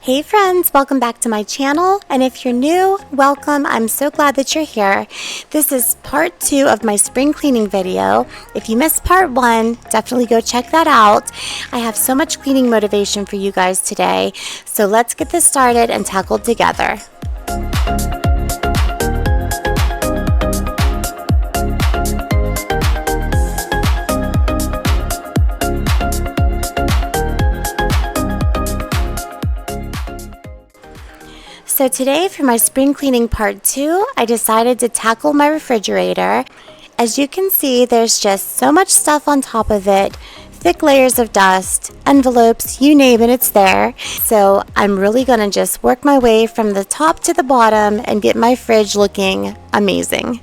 Hey friends, welcome back to my channel, and if you're new, welcome. I'm so glad that you're here. This is part 2 of my spring cleaning video. If you missed part 1, definitely go check that out. I have so much cleaning motivation for you guys today, so let's get this started and tackled together. So today for my spring cleaning part 2, I decided to tackle my refrigerator. As you can see, there's just so much stuff on top of it, thick layers of dust, envelopes, you name it, it's there. So I'm really gonna just work my way from the top to the bottom and get my fridge looking amazing.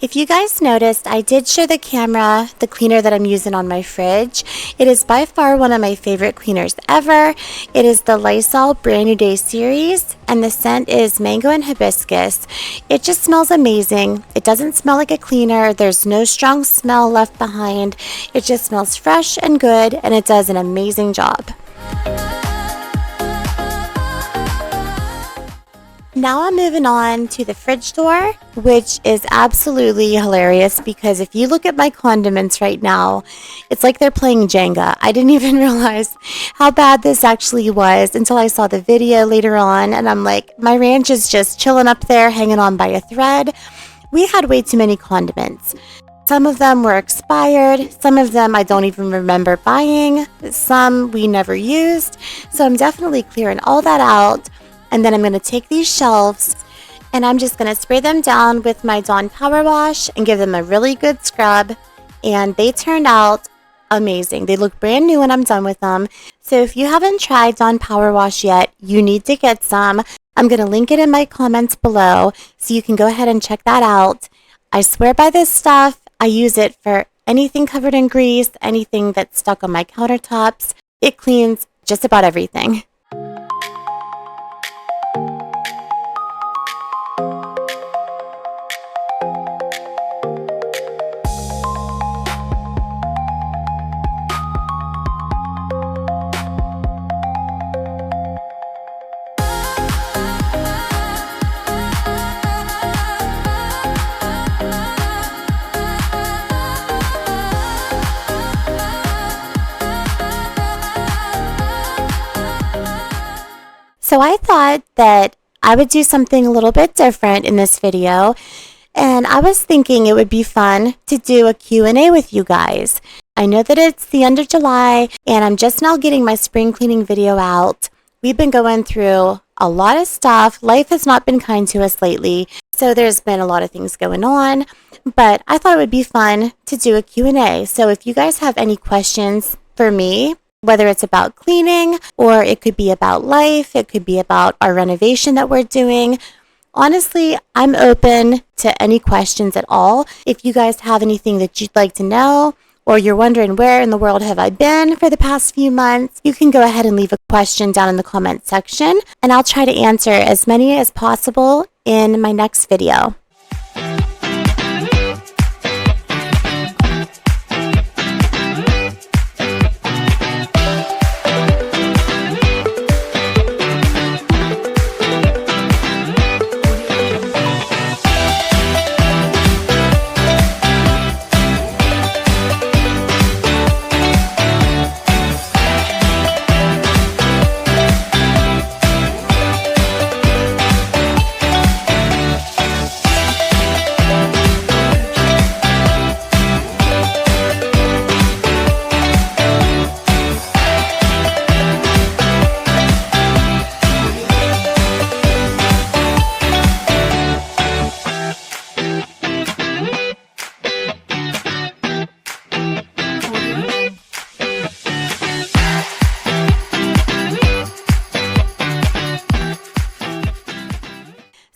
If you guys noticed, I did show the camera the cleaner that I'm using on my fridge. It is by far one of my favorite cleaners ever. It is the Lysol Brand New Day series, and the scent is mango and hibiscus. It just smells amazing. It doesn't smell like a cleaner. There's no strong smell left behind. It just smells fresh and good, and it does an amazing job. Now I'm moving on to the fridge door, which is absolutely hilarious because if you look at my condiments right now, it's like they're playing Jenga. I didn't even realize how bad this actually was until I saw the video later on, and I'm like, my ranch is just chilling up there, hanging on by a thread. We had way too many condiments. Some of them were expired, some of them I don't even remember buying, some we never used, so I'm definitely clearing all that out. And then I'm going to take these shelves and I'm just going to spray them down with my Dawn Powerwash and give them a really good scrub. And they turned out amazing. They look brand new when I'm done with them. So if you haven't tried Dawn Powerwash yet, you need to get some. I'm going to link it in my comments below so you can go ahead and check that out. I swear by this stuff. I use it for anything covered in grease, anything that's stuck on my countertops. It cleans just about everything. So I thought that I would do something a little bit different in this video, and I was thinking it would be fun to do a Q&A with you guys. I know that it's the end of July, and I'm just now getting my spring cleaning video out. We've been going through a lot of stuff. Life has not been kind to us lately, so there's been a lot of things going on, but I thought it would be fun to do a Q&A. So if you guys have any questions for me, whether it's about cleaning or it could be about life, it could be about our renovation that we're doing. Honestly, I'm open to any questions at all. If you guys have anything that you'd like to know, or you're wondering where in the world have I been for the past few months, you can go ahead and leave a question down in the comment section, and I'll try to answer as many as possible in my next video.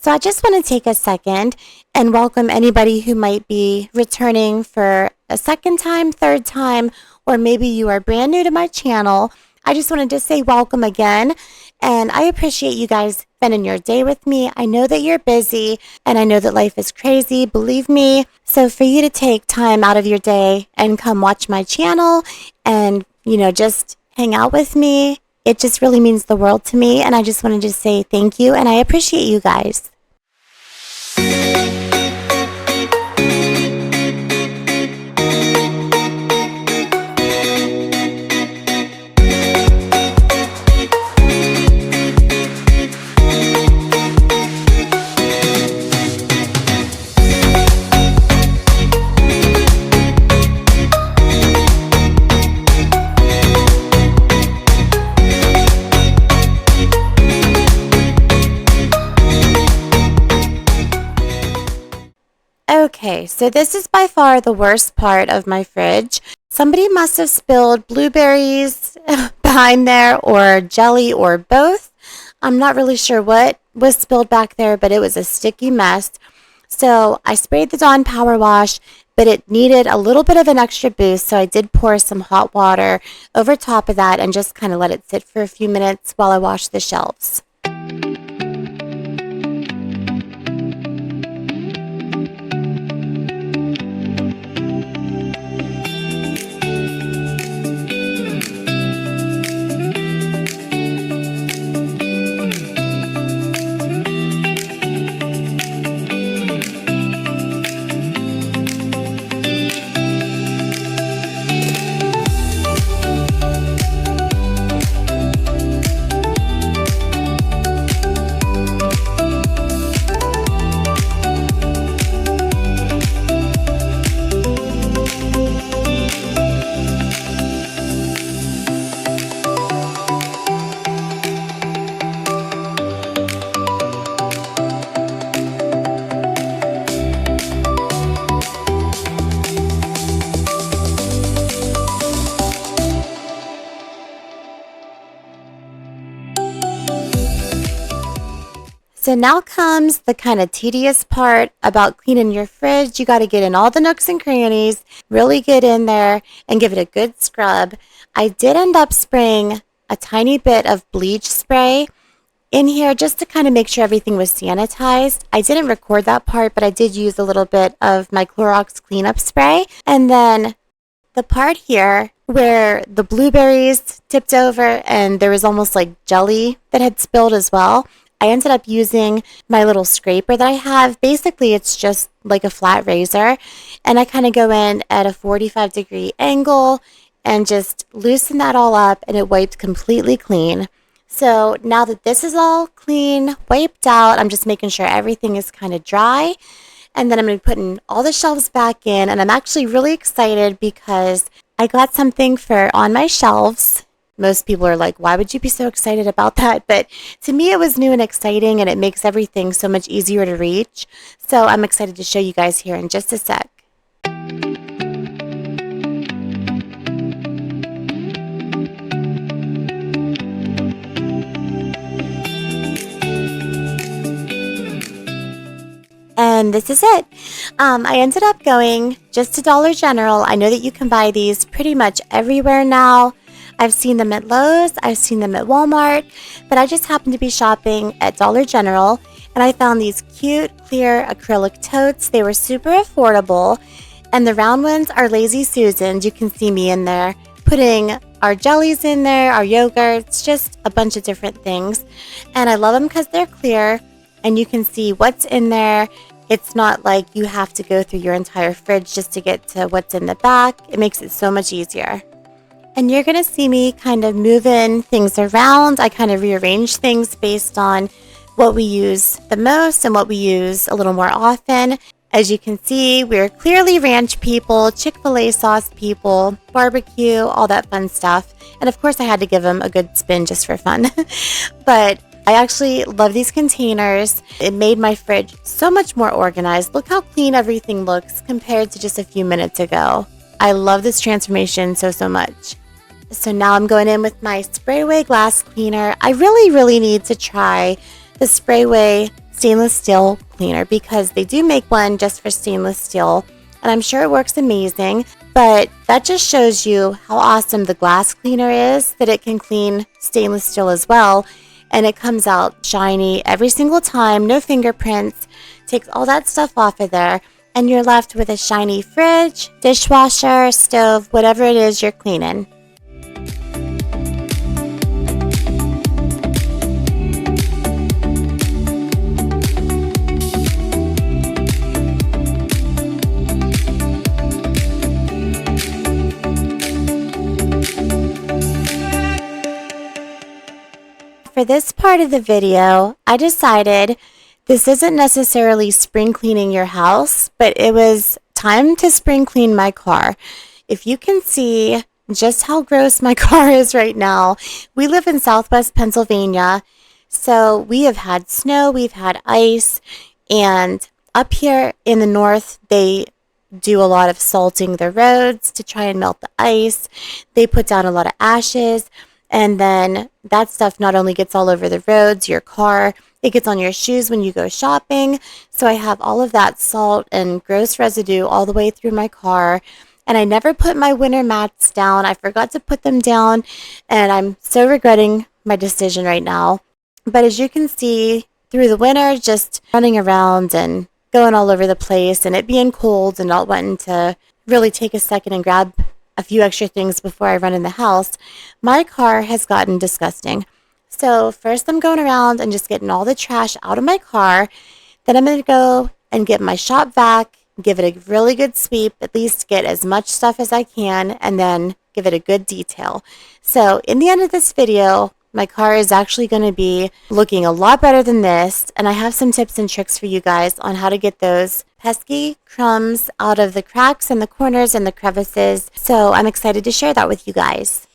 So I just want to take a second and welcome anybody who might be returning for a second time, third time, or maybe you are brand new to my channel. I just wanted to say welcome again, and I appreciate you guys spending your day with me. I know that you're busy, and I know that life is crazy, believe me. So for you to take time out of your day and come watch my channel and, just hang out with me, it just really means the world to me, and I just wanted to say thank you, and I appreciate you guys. Okay, so this is by far the worst part of my fridge. Somebody must have spilled blueberries behind there, or jelly, or both. I'm not really sure what was spilled back there, but it was a sticky mess. So I sprayed the Dawn Powerwash, but it needed a little bit of an extra boost, so I did pour some hot water over top of that and just kind of let it sit for a few minutes while I washed the shelves. So now comes the kind of tedious part about cleaning your fridge. You got to get in all the nooks and crannies, really get in there and give it a good scrub. I did end up spraying a tiny bit of bleach spray in here just to kind of make sure everything was sanitized. I didn't record that part, but I did use a little bit of my Clorox cleanup spray. And then the part here where the blueberries tipped over and there was almost like jelly that had spilled as well, I ended up using my little scraper that I have. Basically, it's just like a flat razor, and I kind of go in at a 45-degree angle and just loosen that all up, and it wiped completely clean. So now that this is all clean, wiped out, I'm just making sure everything is kind of dry, and then I'm going to be putting all the shelves back in, and I'm actually really excited because I got something for on my shelves. Most people are like, why would you be so excited about that? But to me, it was new and exciting, and it makes everything so much easier to reach. So I'm excited to show you guys here in just a sec. And this is it. I ended up going just to Dollar General. I know that you can buy these pretty much everywhere now. I've seen them at Lowe's, I've seen them at Walmart, but I just happened to be shopping at Dollar General, and I found these cute, clear acrylic totes. They were super affordable, and the round ones are Lazy Susans. You can see me in there putting our jellies in there, our yogurts, just a bunch of different things. And I love them because they're clear, and you can see what's in there. It's not like you have to go through your entire fridge just to get to what's in the back. It makes it so much easier. And you're going to see me kind of moving things around. I kind of rearrange things based on what we use the most and what we use a little more often. As you can see, we're clearly ranch people, Chick-fil-A sauce people, barbecue, all that fun stuff. And of course, I had to give them a good spin just for fun. But I actually love these containers. It made my fridge so much more organized. Look how clean everything looks compared to just a few minutes ago. I love this transformation so much. So now I'm going in with my Sprayway glass cleaner. I really need to try the Sprayway stainless steel cleaner, because they do make one just for stainless steel, and I'm sure it works amazing. But that just shows you how awesome the glass cleaner is, that it can clean stainless steel as well, and it comes out shiny every single time, no fingerprints, takes all that stuff off of there, and you're left with a shiny fridge, dishwasher, stove, whatever it is you're cleaning. For this part of the video, I decided this isn't necessarily spring cleaning your house, but it was time to spring clean my car. If you can see just how gross my car is right now, we live in Southwest Pennsylvania, so we have had snow, we've had ice, and up here in the north, they do a lot of salting the roads to try and melt the ice. They put down a lot of ashes. And then that stuff not only gets all over the roads, your car, it gets on your shoes when you go shopping. So I have all of that salt and gross residue all the way through my car. And I never put my winter mats down. I forgot to put them down. And I'm so regretting my decision right now. But as you can see, through the winter, just running around and going all over the place and it being cold and not wanting to really take a second and grab a few extra things before I run in the house, my car has gotten disgusting. So first I'm going around and just getting all the trash out of my car. Then I'm going to go and get my shop vac, give it a really good sweep, at least get as much stuff as I can, and then give it a good detail. So in the end of this video, my car is actually going to be looking a lot better than this, and I have some tips and tricks for you guys on how to get those pesky crumbs out of the cracks and the corners and the crevices. So I'm excited to share that with you guys.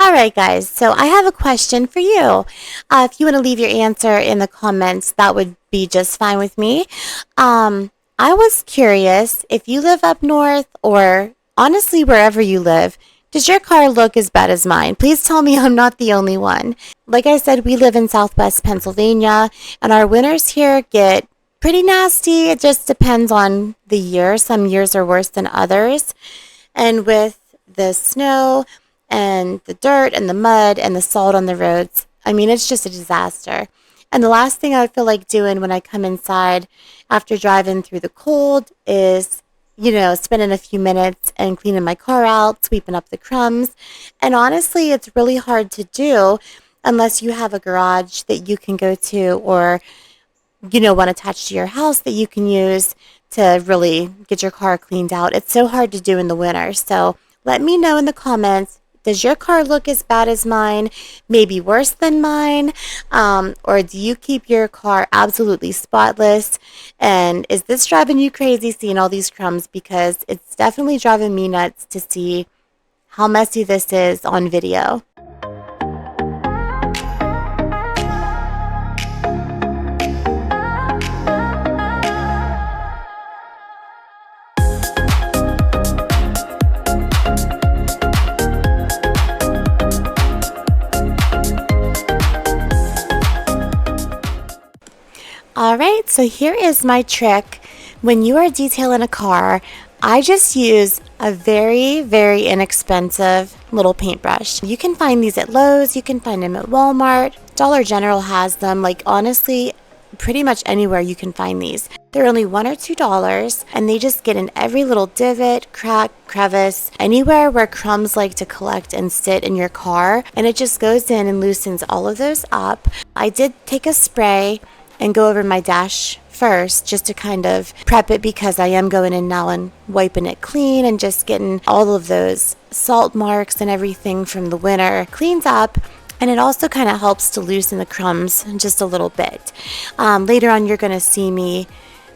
Alright guys, so I have a question for you. If you want to leave your answer in the comments, that would be just fine with me. I was curious, if you live up north or honestly wherever you live, does your car look as bad as mine? Please tell me I'm not the only one. Like I said, we live in Southwest Pennsylvania, and our winters here get pretty nasty. It just depends on the year. Some years are worse than others. And with the snow and the dirt and the mud and the salt on the roads, I mean, it's just a disaster. And the last thing I feel like doing when I come inside after driving through the cold is, spending a few minutes and cleaning my car out, sweeping up the crumbs. And honestly, it's really hard to do unless you have a garage that you can go to, or, one attached to your house that you can use to really get your car cleaned out. It's so hard to do in the winter. So let me know in the comments, does your car look as bad as mine, maybe worse than mine, or do you keep your car absolutely spotless? And is this driving you crazy seeing all these crumbs? Because it's definitely driving me nuts to see how messy this is on video. Alright, so here is my trick. When you are detailing a car, I just use a very, very inexpensive little paintbrush. You can find these at Lowe's, you can find them at Walmart, Dollar General has them, like honestly, pretty much anywhere you can find these. They're only $1 or $2 and they just get in every little divot, crack, crevice, anywhere where crumbs like to collect and sit in your car, and it just goes in and loosens all of those up. I did take a spray and go over my dash first just to kind of prep it because I am going in now and wiping it clean and just getting all of those salt marks and everything from the winter cleaned up. And it also kind of helps to loosen the crumbs just a little bit. Later on, you're going to see me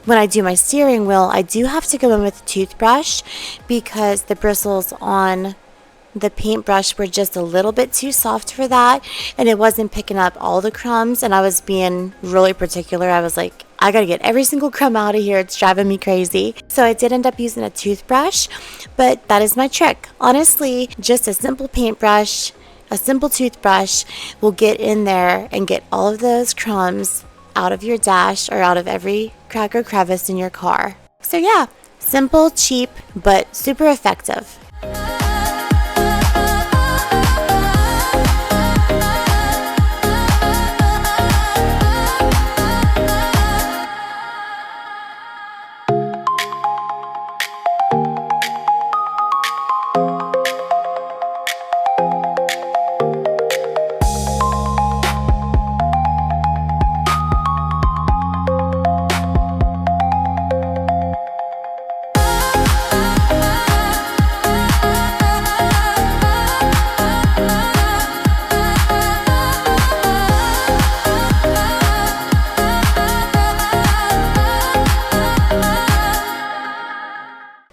when I do my steering wheel. I do have to go in with a toothbrush because the bristles on the paintbrush were just a little bit too soft for that, and it wasn't picking up all the crumbs, and I was being really particular. I was like, I gotta get every single crumb out of here. It's driving me crazy. So I did end up using a toothbrush, but that is my trick. Honestly, just a simple paintbrush, a simple toothbrush will get in there and get all of those crumbs out of your dash or out of every crack or crevice in your car. So yeah, simple, cheap, but super effective.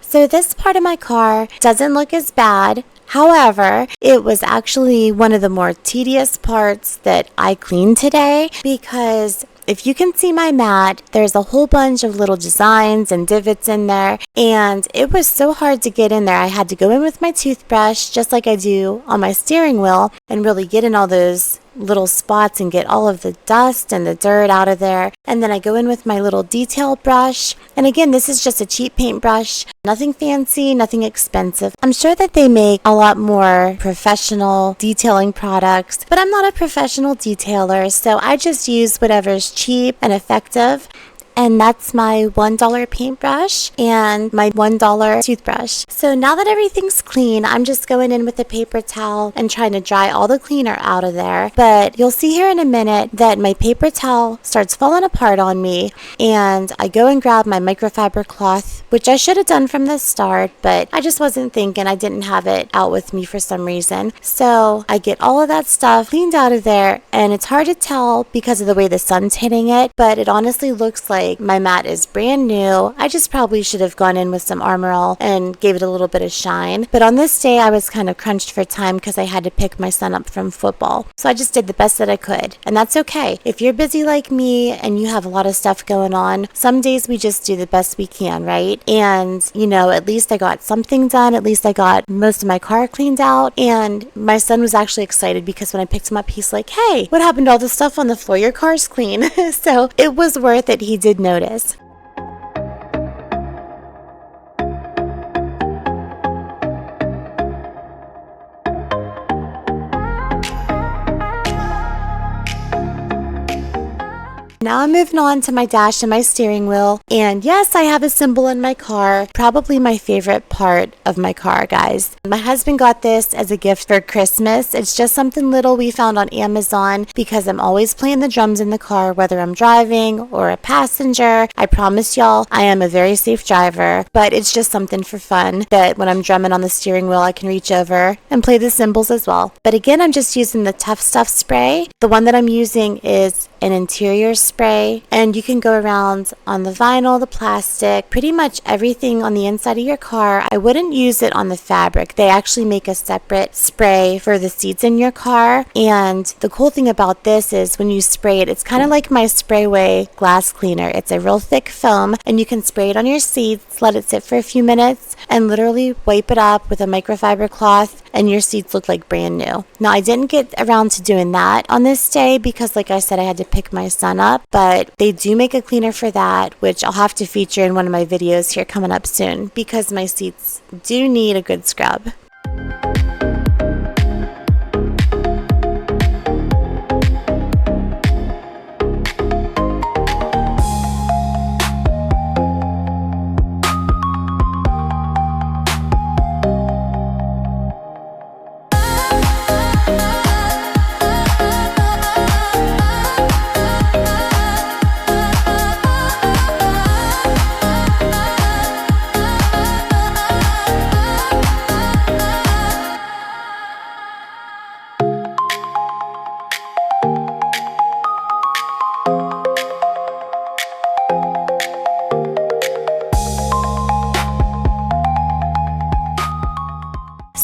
So this part of my car doesn't look as bad. However, it was actually one of the more tedious parts that I cleaned today because if you can see my mat, there's a whole bunch of little designs and divots in there, and it was so hard to get in there. I had to go in with my toothbrush, just like I do on my steering wheel, and really get in all those little spots and get all of the dust and the dirt out of there. And then I go in with my little detail brush. And again, this is just a cheap paintbrush, nothing fancy, nothing expensive. I'm sure that they make a lot more professional detailing products, but I'm not a professional detailer, so I just use whatever's cheap and effective. And that's my $1 paintbrush and my $1 toothbrush. So now that everything's clean, I'm just going in with a paper towel and trying to dry all the cleaner out of there. But you'll see here in a minute that my paper towel starts falling apart on me, and I go and grab my microfiber cloth, which I should have done from the start, but I just wasn't thinking. I didn't have it out with me for some reason. So I get all of that stuff cleaned out of there, and it's hard to tell because of the way the sun's hitting it, but it honestly looks like my mat is brand new. I just probably should have gone in with some Armor All and gave it a little bit of shine. But on this day, I was kind of crunched for time because I had to pick my son up from football. So I just did the best that I could. And that's okay. If you're busy like me and you have a lot of stuff going on, some days we just do the best we can, right? And, you know, at least I got something done. At least I got most of my car cleaned out. And my son was actually excited because when I picked him up, he's like, hey, what happened to all the stuff on the floor? Your car's clean. So it was worth it. He did notice. Now I'm moving on to my dash and my steering wheel. And yes, I have a symbol in my car. Probably my favorite part of my car, guys. My husband got this as a gift for Christmas. It's just something little we found on Amazon because I'm always playing the drums in the car, whether I'm driving or a passenger. I promise y'all, I am a very safe driver, but it's just something for fun that when I'm drumming on the steering wheel, I can reach over and play the cymbals as well. But again, I'm just using the Tuff Stuff spray. The one that I'm using is an interior spray, and you can go around on the vinyl, the plastic, pretty much everything on the inside of your car. I wouldn't use it on the fabric. They actually make a separate spray for the seats in your car, and the cool thing about this is when you spray it, it's kind of like my Sprayway glass cleaner. It's a real thick foam, and you can spray it on your seats, let it sit for a few minutes, and literally wipe it up with a microfiber cloth, and your seats look like brand new. Now, I didn't get around to doing that on this day because, like I said, I had to pick my son up, but they do make a cleaner for that, which I'll have to feature in one of my videos here coming up soon because my seats do need a good scrub.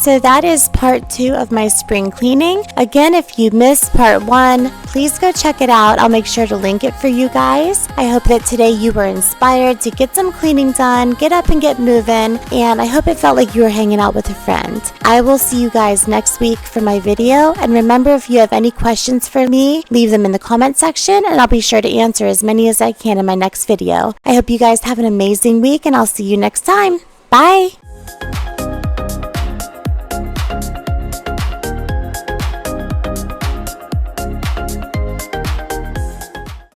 So that is part 2 of my spring cleaning. Again, if you missed part 1, please go check it out. I'll make sure to link it for you guys. I hope that today you were inspired to get some cleaning done, get up and get moving, and I hope it felt like you were hanging out with a friend. I will see you guys next week for my video, and remember, if you have any questions for me, leave them in the comment section, and I'll be sure to answer as many as I can in my next video. I hope you guys have an amazing week, and I'll see you next time. Bye!